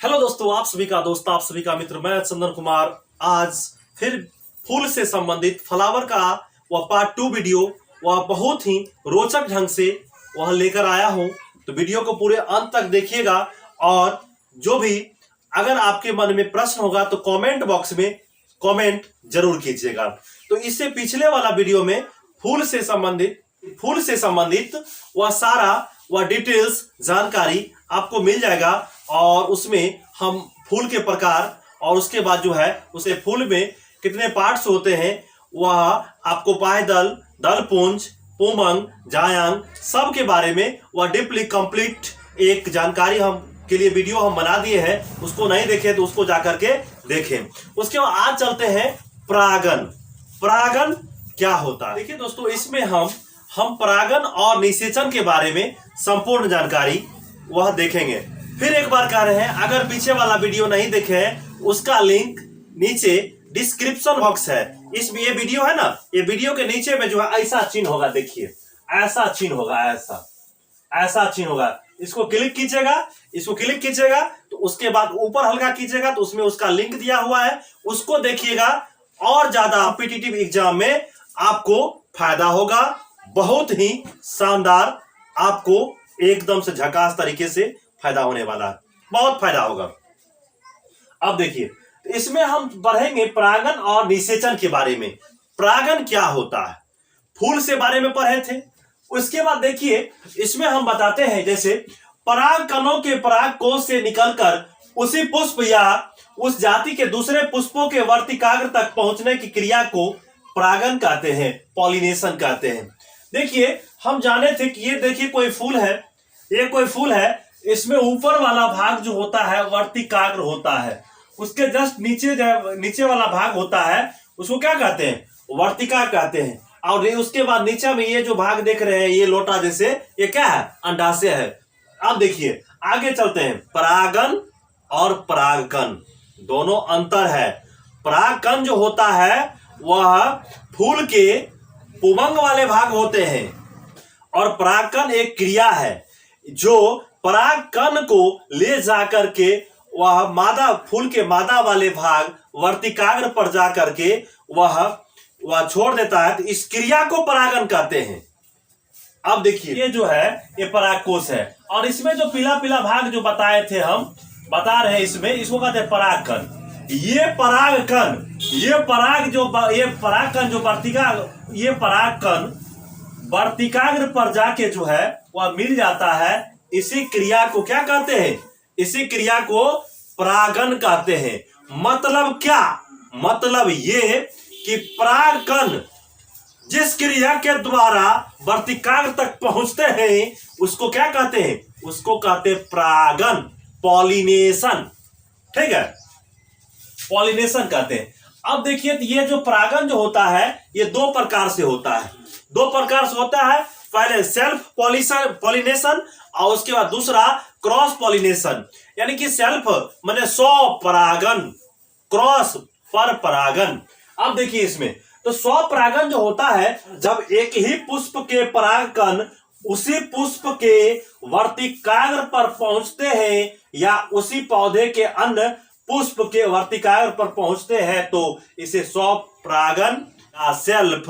Hello दोस्तों, आप सभी का दोस्त, आप सभी का मित्र, मैं चंदन कुमार आज फिर फूल से संबंधित फ्लावर का वह पार्ट 2 वीडियो वह बहुत ही रोचक ढंग से वह लेकर आया हूं। तो वीडियो को पूरे अंत तक देखिएगा और जो भी अगर आपके मन में प्रश्न होगा तो कमेंट बॉक्स में कमेंट जरूर कीजिएगा। तो इससे पिछले वाला वीडियो में फूल से संबंधित वह सारा वह डिटेल्स जानकारी आपको मिल जाएगा और उसमें हम फूल के प्रकार और उसके बाद जो है उसे फूल में कितने पार्ट्स होते हैं वह आपको पायदल, दलपुंज, पुमंग, जायांग सब के बारे में वह डीपली कंप्लीट एक जानकारी हम के लिए वीडियो हम बना दिए हैं। उसको नहीं देखे तो उसको जाकर के देखें। उसके बाद आज चलते हैं परागन। परागन क्या होता है? देखिए दोस्तों, इसमें हम परागन और निषेचन के बारे में संपूर्ण जानकारी वह देखेंगे। फिर एक बार कह रहे हैं, अगर पीछे वाला वीडियो नहीं देखे हैं उसका लिंक नीचे डिस्क्रिप्शन बॉक्स है। इसमें ये वीडियो है ना, ये वीडियो के नीचे में जो है ऐसा चिन्ह होगा, देखिए ऐसा चिन्ह होगा, ऐसा चिन्ह होगा। इसको क्लिक कीजिएगा तो उसके बाद ऊपर हल्का कीजिएगा तो उसमें उसका लिंक दिया हुआ है, उसको देखिएगा और ज्यादा कॉम्पिटिटिव एग्जाम में आपको फायदा होगा। बहुत ही शानदार, आपको एकदम से झकास तरीके से फायदा होने वाला है, बहुत फायदा होगा। अब देखिए, इसमें हम पढ़ेंगे परागन और निषेचन के बारे में। परागन क्या होता है, फूल से बारे में पढ़े थे। उसके बाद देखिए, इसमें हम बताते हैं जैसे पराग कणों के पराग कोश से निकलकर उसी पुष्प या उस जाति के दूसरे पुष्पों के वर्तिकाग्र तक पहुंचने की क्रिया को परागन कहते हैं, पॉलिनेशन कहते हैं। देखिए, हम जाने थे कि ये देखिए कोई फूल है, इसमें ऊपर वाला भाग जो होता है वर्तिकाग्र होता है, उसके जस्ट नीचे वाला भाग होता है, उसको क्या कहते हैं? वर्तिका कहते हैं। और उसके बाद नीचे में ये जो भाग देख रहे हैं, ये लोटा जैसे, ये क्या है? अंडाशय है। अब देखिए आगे चलते हैं। परागन और परागकण दोनों अंतर है। परागकण जो होता है वह फूल के पुमंग वाले भाग होते हैं और परागकण एक क्रिया है जो परागकण को ले जाकर के वह फूल के मादा वाले भाग वर्तिकाग्र पर जाकर के वह छोड़ देता है। तो इस क्रिया को परागन कहते हैं। अब देखिए, ये जो है ये परागकोश है और इसमें जो पीला पीला भाग जो बताए थे, हम बता रहे हैं, इसको कहते हैं परागकण। ये परागकण वर्तिकाग्र पर जाके जो है वह मिल जाता है। इसी क्रिया को क्या कहते हैं? इसी क्रिया को परागन कहते हैं। मतलब क्या? मतलब ये कि परागकण जिस क्रिया के द्वारा वर्तिकाग्र तक पहुंचते हैं उसको क्या कहते हैं? उसको कहते हैं परागन, पॉलिनेशन। ठीक है, पॉलिनेशन कहते हैं। अब देखिए, ये जो परागन जो होता है ये दो प्रकार से होता है। पहले सेल्फ पॉलिनेशन और उसके बाद दूसरा क्रॉस पॉलिनेशन। यानी कि सेल्फ माने स्वपरागन, क्रॉस पर परागन। अब देखिए इसमें तो स्वपरागन जो होता है, जब एक ही पुष्प के परागकण उसी पुष्प के वर्तिकाग्र पर पहुंचते हैं या उसी पौधे के अन्य पुष्प के वर्तिकाग्र पर पहुंचते हैं तो इसे स्वपरागन या सेल्फ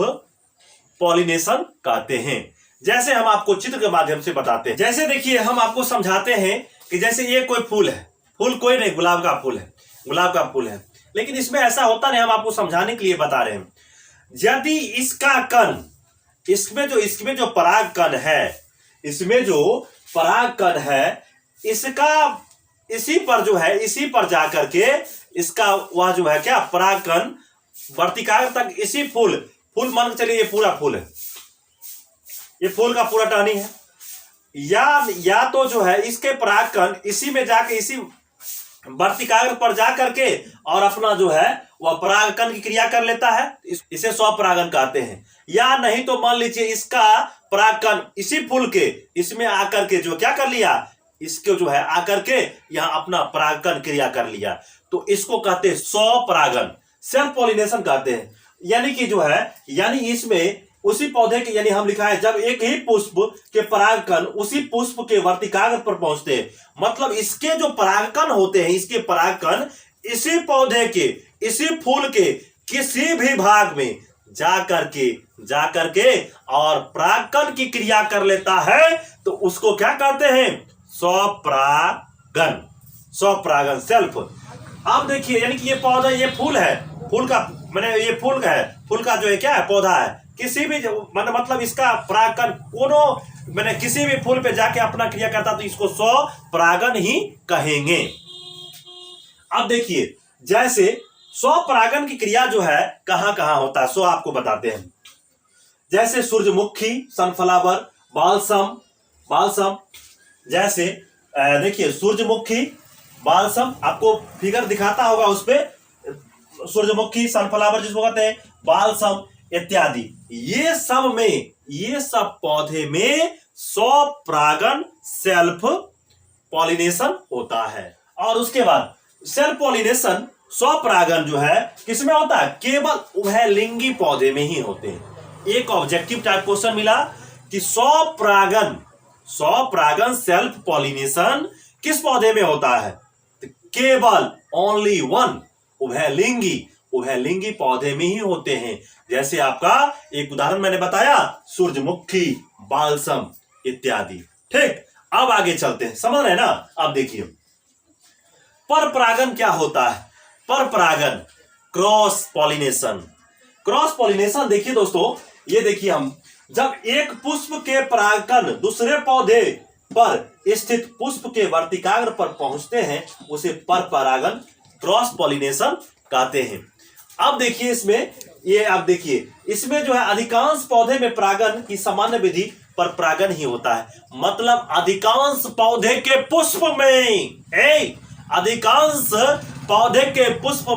पॉलिनेशन कहते हैं। जैसे हम आपको चित्र के माध्यम से बताते हैं। जैसे देखिए, हम आपको समझाते हैं कि जैसे ये कोई फूल है, फूल कोई नहीं, गुलाब का फूल है, लेकिन इसमें ऐसा होता नहीं। हम आपको समझाने के लिए बता रहे हैं। यदि इसका कण, इसमें जो परागकण है, इसका इसी पर जाकर के इसका वह जो है क्या परागकण वर्तिकाग्र तक इसी फूल मान के चलिए, ये पूरा फूल है, ये फूल का पूरा टहनी है, या तो जो है इसके परागकण इसी में जाके इसी वर्तिकाग्र पर जाकर के और अपना जो है वह परागकण की क्रिया कर लेता है, इसे स्वपरागन कहते हैं। या नहीं तो मान लीजिए इसका परागकण इसी फूल के इसमें आकर के जो क्या कर लिया, इसको जो है आकर के यहाँ अपना परागकण क्रिया कर लिया, तो इसको कहते हैं स्वपरागन, सेल्फ पॉलिनेशन कहते हैं। यानी कि जो है, यानी इसमें उसी पौधे के, यानी हम लिखा है जब एक ही पुष्प के परागकण उसी पुष्प के वर्तिकाग्र पर पहुंचते हैं, मतलब इसके जो परागकण होते हैं, इसके परागकण इसी पौधे के, इसी फूल के किसी भी भाग में जा करके और परागकण की क्रिया कर लेता है, तो उसको क्या कहते हैं? स्वपरागन। स्वपरागन, सेल्फ। अब देखिए, यानी कि ये पौधा, ये फूल है, फूल का मैंने, ये फूल का है, फूल का जो है क्या है? पौधा है। किसी भी मतलब इसका परागकण कोनो मैंने किसी भी फूल पे जाके अपना क्रिया करता, तो इसको स्वपरागन ही कहेंगे। अब देखिए, जैसे स्वपरागन की क्रिया जो है कहां कहां होता है, सो आपको बताते हैं। जैसे सूरजमुखी, सनफ्लावर, बालसम, जैसे देखिए सूरजमुखी, बालसम, आपको फिगर दिखाता होगा उस पे, सूरजमुखी, सनफ्लावर जिसको कहते हैं, बालसम इत्यादि, ये सब पौधे में स्वपरागन, सेल्फ पॉलिनेशन होता है। और उसके बाद सेल्फ पॉलिनेशन, स्वपरागन जो है किसमें होता है? केवल उभयलिंगी पौधे में ही होते हैं। एक ऑब्जेक्टिव टाइप क्वेश्चन मिला कि स्वपरागन सेल्फ पॉलिनेशन किस पौधे में होता है? तो केवल ओनली वन, उभयलिंगी पौधे में ही होते हैं। जैसे आपका एक उदाहरण मैंने बताया, सूरजमुखी, बालसम इत्यादि। ठीक, अब आगे चलते हैं, समझ रहे हैं ना? अब देखिए परपरागन क्या होता है। परपरागन, क्रॉस पॉलिनेशन देखिए दोस्तों, ये देखिए, हम जब एक पुष्प के परागकण दूसरे पौधे पर स्थित पुष्प के वर्तिकाग्र पर पहुंचते हैं, उसे परपरागन, क्रॉस पॉलिनेशन कहते हैं। अब देखिए इसमें जो है अधिकांश पौधे में परागन की सामान्य विधि परपरागन ही होता है। मतलब अधिकांश पौधे के पुष्प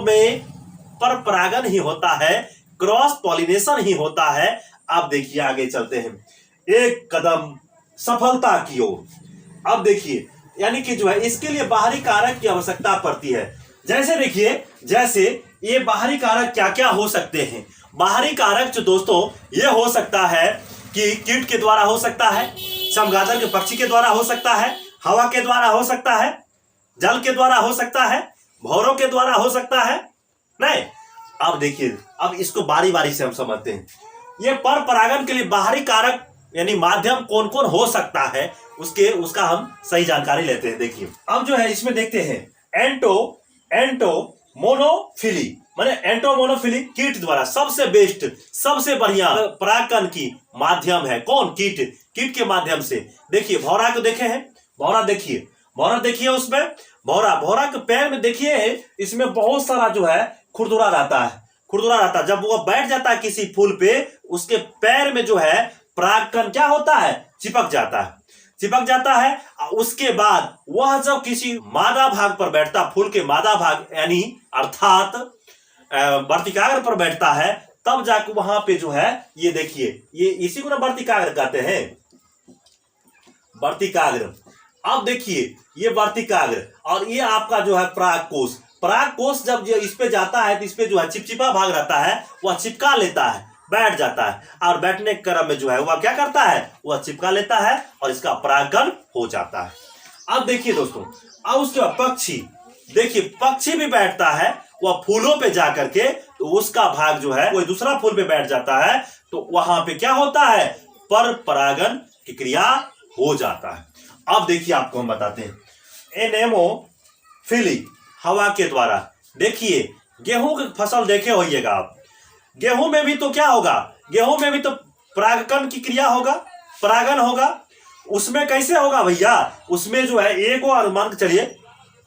में परपरागन ही होता है, क्रॉस पॉलिनेशन ही होता है। अब देखिए आगे चलते हैं, एक कदम सफलता की ओर। अब देखिए, यानी कि जो है इसके लिए बाहरी कारक की आवश्यकता पड़ती है। जैसे देखिए, जैसे ये बाहरी कारक क्या क्या हो सकते हैं? बाहरी कारक जो दोस्तों ये हो सकता है कि कीट के द्वारा हो सकता है, चमगादड़ के पक्षी के द्वारा हो सकता है, हवा के द्वारा हो सकता है, जल के द्वारा हो सकता है, भौरों के द्वारा हो सकता है। नहीं, अब देखिए, अब इसको बारी बारी से हम समझते हैं। ये परपरागन के लिए बाहरी कारक यानी माध्यम कौन कौन हो सकता है, उसका हम सही जानकारी लेते हैं। देखिए, अब जो है इसमें देखते हैं, एंटोमोनोफिली, माने एंटोमोनोफिली कीट द्वारा सबसे बेस्ट, सबसे बढ़िया परागकण की माध्यम है कौन? कीट के माध्यम से। देखिए भौरा को देखे हैं, भौरा देखिए उसमें भौरा के पैर में देखिए, इसमें बहुत सारा जो है खुरदुरा रहता है। जब वो बैठ जाता है किसी फूल पे, उसके पैर में जो है परागकण क्या होता है? चिपक जाता है। उसके बाद वह जब किसी मादा भाग पर बैठता, फूल के मादा भाग यानी अर्थात वर्तिकाग्र पर बैठता है, तब जाकर वहां पे जो है, ये देखिए, ये इसी को ना वर्तिकाग्र कहते हैं, वर्तिकाग्र। अब देखिए ये वर्तिकाग्र, और ये आपका जो है परागकोश जब इस पे जाता है, तो इस पे जो है चिपचिपा भाग रहता है, वह चिपका लेता है, बैठ जाता है, और बैठने के क्रम में जो है वह क्या करता है? वह चिपका लेता है और इसका परागकण हो जाता है। अब देखिए दोस्तों, अब उसके बाद पक्षी, देखिए पक्षी भी बैठता है, वह फूलों पे जाकर के, तो उसका भाग जो है कोई दूसरा फूल पे बैठ जाता है, तो वहां पे क्या होता है? परपरागन की क्रिया हो जाता है। अब देखिए आपको हम बताते हैं, एनेमोफिली, हवा के द्वारा। देखिए गेहूं की फसल देखे होइएगा आप, गेहूं में भी तो क्या होगा? गेहूं में भी तो परागकण की क्रिया होगा, परागन होगा। उसमें कैसे होगा भैया? उसमें जो है एक और मान के चलिए,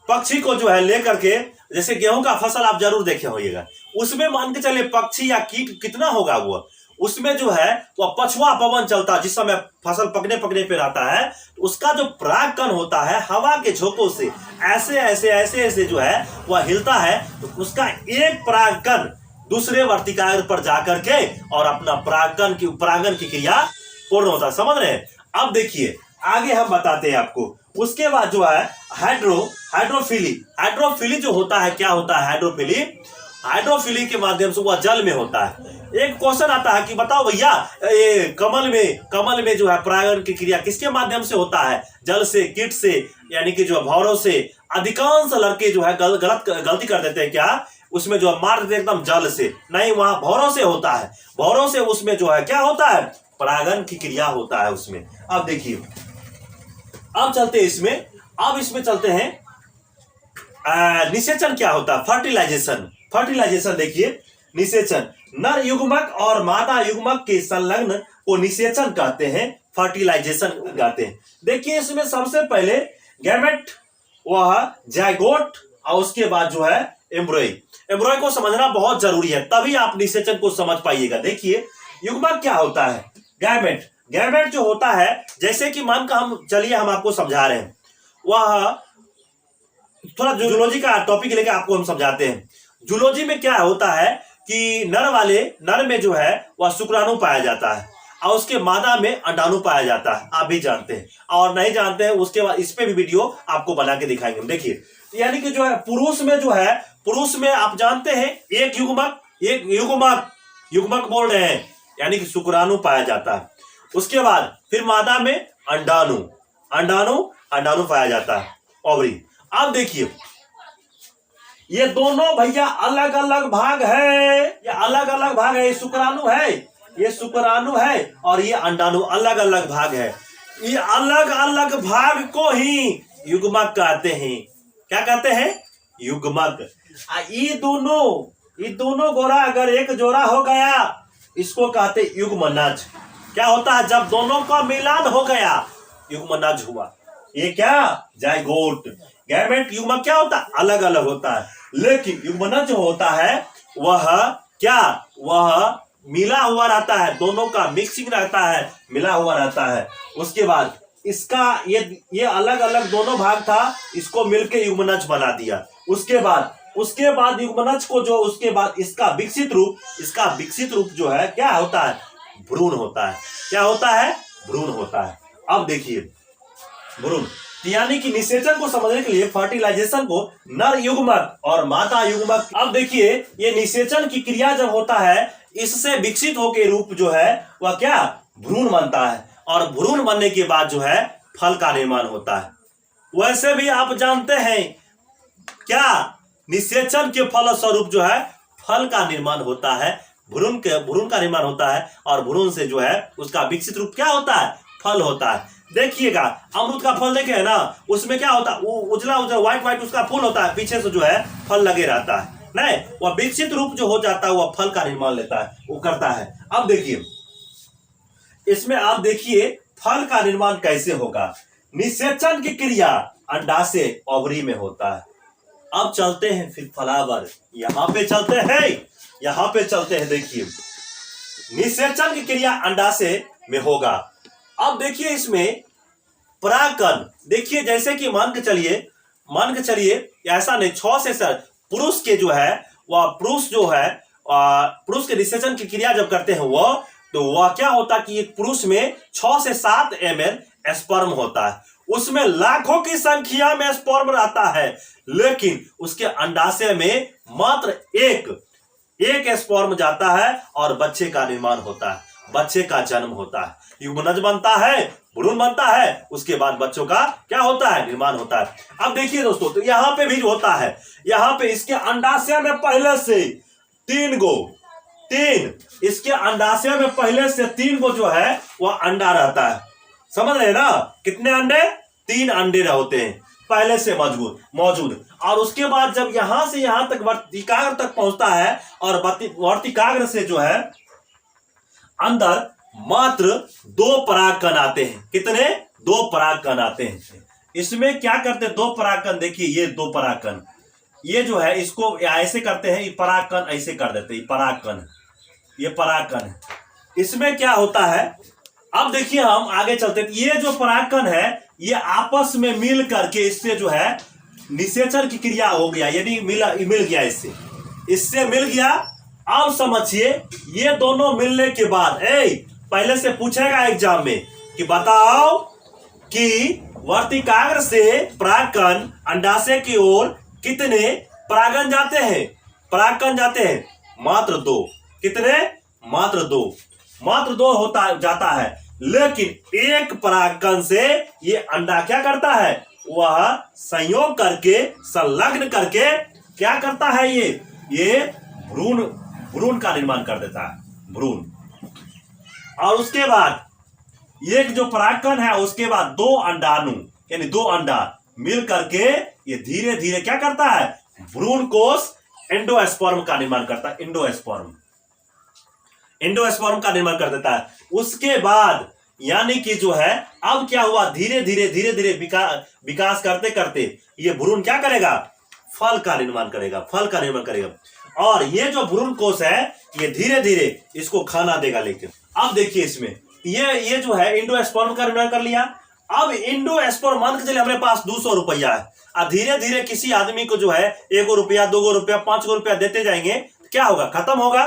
पक्षी को जो है लेकर के, जैसे गेहूं का फसल आप जरूर देखे होइएगा, उसमें मान के चलिए पक्षी या कीट कितना होगा? वो उसमें जो है वह पछुआ पवन चलता, जिस समय फसल पकने पे रहता है, उसका जो परागकण होता है हवा के झोंकों से ऐसे जो है वह हिलता है, तो उसका एक परागकण दूसरे वर्तिकाग्र पर जाकर के और अपना परागन की क्रिया पूर्ण होता है। समझ रहे हैं? अब देखिए आगे हम बताते हैं आपको। उसके बाद जो है हाइड्रोफिली जो होता है, क्या होता है हाइड्रोफिली? हाइड्रोफिली के माध्यम से वह जल में होता है। एक क्वेश्चन आता है कि बताओ भैया, ये कमल में जो है परागण की क्रिया किसके माध्यम से होता है? जल से, कीट से, यानी कि जो भौरों से। अधिकांश लड़के जो है गलती कर देते हैं, क्या उसमें जो है मार देते एकदम जल से, नहीं, वहां भौरों से होता है। भौरों से उसमें जो है क्या होता है? परागण की क्रिया होता है उसमें। अब देखिए, अब चलते हैं इसमें, अब इसमें चलते हैं निषेचन क्या होता है? फर्टिलाइजेशन देखिए, निषेचन नर युग्मक और मादा युग्मक के संलग्न को निषेचन कहते हैं, फर्टिलाइजेशन कहते हैं। देखिए इसमें सबसे पहले गैमेट, वह जाइगोट, और उसके बाद जो है एम्ब्रॉय को समझना बहुत जरूरी है, तभी आप निषेचन को समझ पाइएगा। देखिए युग्मक क्या होता है? गैमेट जो होता है, जैसे कि मान का चलिए हम आपको समझा रहे हैं, वह थोड़ा जूलॉजी का टॉपिक लेकर आपको हम समझाते हैं। जूलॉजी में क्या होता है कि नर में जो है वह शुक्राणु पाया जाता है, और उसके मादा में अंडाणु पाया जाता है। आप भी जानते हैं, और नहीं जानते हैं उसके बाद इस पे भी वीडियो आपको बना के दिखाएंगे। देखिए यानी कि जो है पुरुष में आप जानते हैं एक युग्मक बोल रहे हैं, यानी कि शुक्राणु पाया जाता है। उसके बाद फिर मादा में अंडाणु पाया जाता है, ओवरी। अब देखिए ये दोनों भैया अलग अलग भाग है, ये शुक्राणु है और ये अंडाणु, अलग अलग भाग है। ये अलग अलग भाग को ही युग्मक कहते हैं। क्या कहते हैं? युग्मक। ये दोनों गोरा अगर एक जोड़ा हो गया, इसको कहते युग्मनज। क्या होता है? जब दोनों का मिलान हो गया, युग्मनज हुआ। ये क्या? जाइगोट। गैमेट युग्मक क्या होता है? अलग अलग होता है, लेकिन युग्मनज जो होता है वह मिला हुआ रहता है, दोनों का मिक्सिंग रहता है, मिला हुआ रहता है। उसके बाद इसका ये अलग अलग दोनों भाग था, इसको मिलके युग्मनज बना दिया। उसके बाद युग्मनज को जो, उसके बाद इसका विकसित रूप जो है क्या होता है? भ्रूण होता है। क्या होता है? भ्रूण होता है। अब देखिए भ्रूण, यानी कि निषेचन को समझने के लिए फर्टिलाइजेशन को नर युग्मक और मादा युग्मक। अब देखिए ये निषेचन की क्रिया जब होता है, इससे विकसित होकर रूप जो है वह क्या? भ्रूण बनता है, और भ्रूण बनने के बाद जो है फल का निर्माण होता है। वैसे भी आप जानते हैं क्या? निषेचन के फलस्वरूप जो है फल का निर्माण होता है, भ्रूण का निर्माण होता है, और भ्रूण से जो है उसका विकसित रूप क्या होता है? फल होता है। देखिएगा अमरूद का फल देखे है ना, उसमें क्या होता है? वो उजला व्हाइट उसका फूल होता है, पीछे से जो है फल लगे रहता है, नहीं, वह विकसित रूप जो हो जाता है वह फल का निर्माण लेता है, वो करता है। अब देखिए इसमें आप देखिए फल का निर्माण कैसे होगा। निषेचन की क्रिया अंडाशय ओवरी में होता है। अब चलते हैं फिर फ्लावर, यहाँ पे चलते हैं। देखिए निषेचन की क्रिया अंडाशय में होगा। अब देखिए इसमें परागकण, देखिए जैसे कि मान के चलिए ऐसा नहीं, 6 से 7 पुरुष के जो है पुरुष के निषेचन की क्रिया जब करते हैं वह क्या होता है कि एक पुरुष में 6 से 7 ml स्पर्म होता है, उसमें लाखों की संख्या में स्पर्म रहता है, लेकिन उसके अंडाशय में मात्र एक स्पर्म जाता है और बच्चे का निर्माण होता है, बच्चे का जन्म होता है, युग्मनज बनता है, भ्रूण बनता है, उसके बाद बच्चों का क्या होता है? निर्माण होता है। अब देखिए दोस्तों, तो यहाँ पे भी होता है, यहाँ पे इसके अंडाशय में पहले से 3 इसके अंडाशय में पहले से 3 गो जो है वह अंडा रहता है। समझ रहे ना? कितने अंडे? 3 अंडे होते हैं पहले से मौजूद, और उसके बाद जब यहां से यहां तक वर्तिकाग्र तक पहुंचता है, और वर्तिकाग्र से जो है अंदर मात्र 2 परागकण आते हैं। कितने? 2 परागकण आते हैं। इसमें क्या करते हैं? 2 परागकण, देखिए ये 2 परागकण, ये जो है इसको ऐसे करते हैं, ये परागकण ऐसे कर देते हैं, ये परागकण है। इसमें क्या होता है? अब देखिए हम आगे चलते हैं, ये जो परागकण है ये आपस में मिल करके इससे जो है निषेचन की क्रिया हो गया, यानी मिल गया, इससे मिल गया। अब समझिए ये दोनों मिलने के बाद पहले से पूछेगा एग्जाम में कि बताओ कि वर्तिकाग्र से परागकण अंडाशय की ओर कितने परागण जाते हैं? परागकण जाते हैं मात्र 2। कितने? मात्र 2। मात्र 2 होता जाता है, लेकिन एक परागकण से ये अंडा क्या करता है? वह संयोग करके, संलग्न करके क्या करता है? ये भ्रूण का निर्माण कर देता है, भ्रूण। और उसके बाद एक जो परागकण है, उसके बाद 2 अंडाणु यानी 2 अंडा मिल करके ये धीरे धीरे क्या करता है? भ्रूण कोष एंडोस्पर्म का निर्माण करता है। एंडोस्पर्म का निर्माण कर देता है। उसके बाद यानी कि जो है अब क्या हुआ? धीरे धीरे विकास करते करते ये भ्रूण क्या करेगा? फल का निर्माण करेगा। और ये जो भ्रूण कोष है ये धीरे धीरे इसको खाना देगा। लेकिन अब देखिए इसमें ये जो है एंडोस्पर्म का निर्माण कर लिया। अब एंडोस्पर्म मान के चलिए हमारे पास 200 रुपया है, और धीरे धीरे किसी आदमी को जो है 1 रुपया, 2 रुपया, 5 रुपया देते जाएंगे, क्या होगा? खत्म होगा।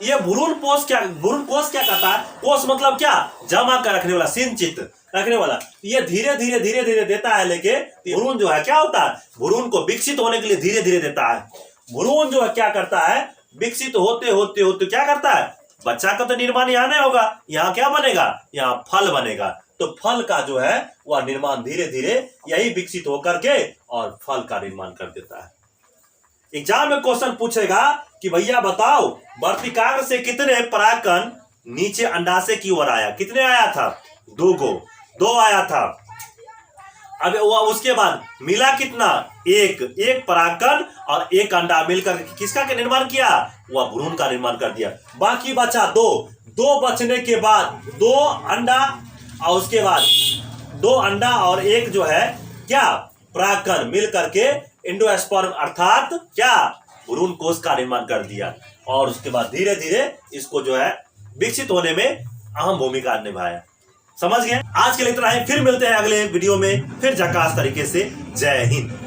ये भ्रूण कोष क्या कहता है? कोष मतलब क्या? जमा कर रखने वाला, सिंचित रखने वाला। ये धीरे धीरे देता है। लेकिन भ्रूण जो है क्या होता है? भ्रूण को विकसित होने के लिए धीरे धीरे देता है। भ्रूण जो है क्या करता है? विकसित होते क्या करता है? बच्चा का तो निर्माण यहाँ नहीं होगा, यहाँ क्या बनेगा? यहाँ फल बनेगा। तो फल का जो है वह निर्माण धीरे धीरे यही विकसित होकर के और फल का निर्माण कर देता है। एग्जाम में क्वेश्चन पूछेगा कि भैया बताओ वर्तिकाग्र से कितने परागकण नीचे अंडाशय की ओर आया? कितने आया था? 2 आया था। अब उसके बाद मिला कितना? एक परागकण और 1 अंडा मिलकर किसका निर्माण किया? वह भ्रूण का निर्माण कर दिया। बाकी बचा 2 बचने के बाद 2 अंडा और उसके बाद 2 अंडा और 1 जो है क्या? परागकण मिल करके एंडोस्पर्म अर्थात क्या? भ्रूण कोष का निर्माण कर दिया। और उसके बाद धीरे धीरे इसको जो है विकसित होने में अहम भूमिका निभाया। समझ गए? आज के लिए इतना ही, फिर मिलते हैं अगले वीडियो में, फिर झकास तरीके से। जय हिंद।